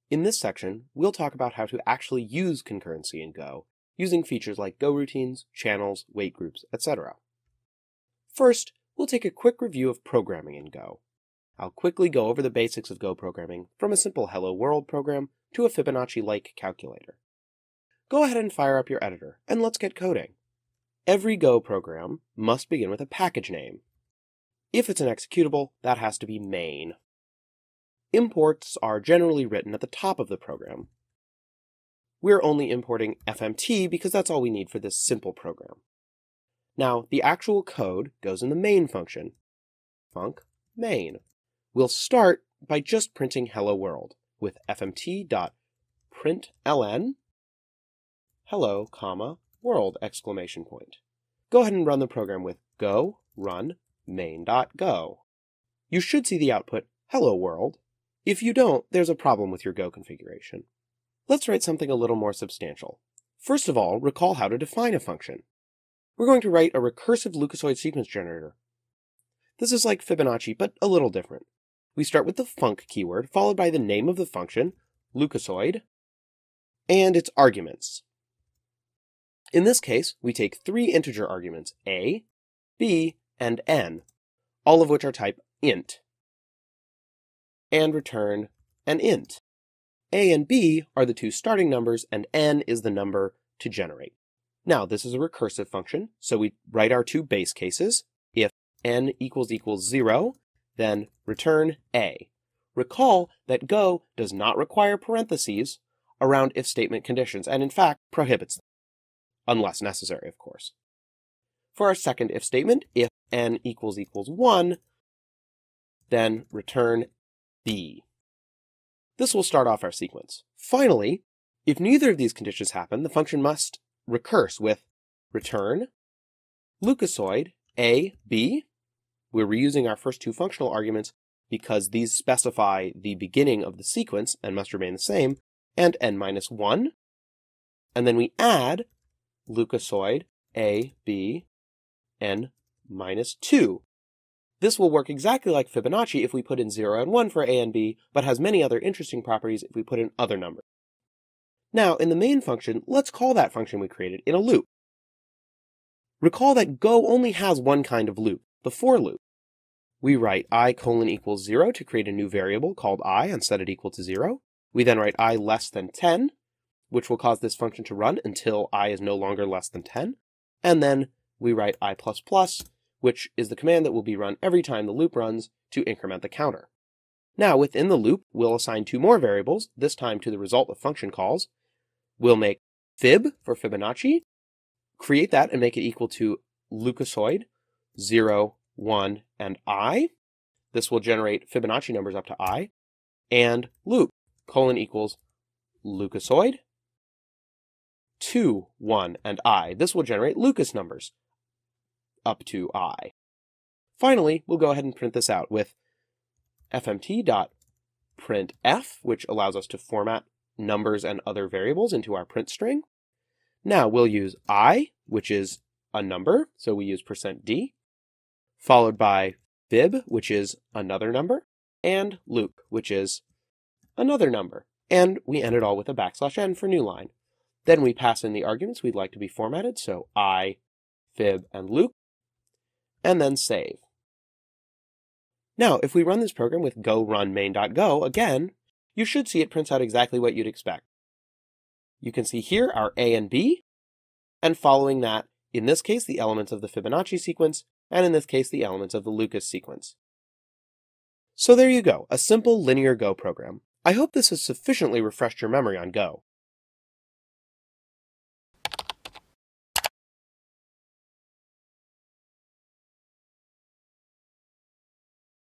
In this section, we'll talk about how to actually use concurrency in Go, using features like Go routines, channels, wait groups, etc. First, we'll take a quick review of programming in Go. I'll quickly go over the basics of Go programming, from a simple Hello World program to a Fibonacci-like calculator. Go ahead and fire up your editor, and let's get coding. Every Go program must begin with a package name. If it's an executable, that has to be main. Imports are generally written at the top of the program. We're only importing FMT because that's all we need for this simple program. Now, the actual code goes in the main function, func main. We'll start by just printing hello world with fmt.println hello, world exclamation point. Go ahead and run the program with go run main.go. You should see the output hello world. If you don't, there's a problem with your Go configuration. Let's write something a little more substantial. First of all, recall how to define a function. We're going to write a recursive Lucassoid sequence generator. This is like Fibonacci, but a little different. We start with the func keyword, followed by the name of the function, Lucassoid, and its arguments. In this case, we take 3 integer arguments, a, b, and n, all of which are type int, and return an int. A and b are the 2 starting numbers, and n is the number to generate. Now, this is a recursive function, so we write our 2 base cases. If n equals 0, then return a. Recall that Go does not require parentheses around if statement conditions, and in fact prohibits them, unless necessary, of course. For our second if statement, if n equals 1, then return b. This will start off our sequence. Finally, if neither of these conditions happen, the function must recurse with return Lucassoid a, b. We're reusing our first 2 functional arguments because these specify the beginning of the sequence and must remain the same, and n-1. And then we add Lucassoid a, b, n-2. This will work exactly like Fibonacci if we put in 0 and 1 for a and b, but has many other interesting properties if we put in other numbers. Now, in the main function, let's call that function we created in a loop. Recall that Go only has one kind of loop, the for loop. We write i:= 0 to create a new variable called I and set it equal to 0. We then write I less than 10, which will cause this function to run until I is no longer less than 10. And then we write I++, which is the command that will be run every time the loop runs to increment the counter. Now, within the loop, we'll assign 2 more variables, this time to the result of function calls. We'll make fib for Fibonacci, create that and make it equal to Lucassoid 0, 1, and I. This will generate Fibonacci numbers up to I. And loop, : Lucassoid 2, 1, and I. This will generate Lucas numbers up to I. Finally, we'll go ahead and print this out with fmt.printf, which allows us to format numbers and other variables into our print string. Now we'll use I, which is a number, so we use %d, followed by fib, which is another number, and loop, which is another number. And we end it all with a \n for new line. Then we pass in the arguments we'd like to be formatted, so I, fib, and loop, and then save. Now, if we run this program with go run main.go again, you should see it prints out exactly what you'd expect. You can see here our A and B, and following that, in this case, the elements of the Fibonacci sequence, and in this case, the elements of the Lucas sequence. So there you go, a simple linear Go program. I hope this has sufficiently refreshed your memory on Go.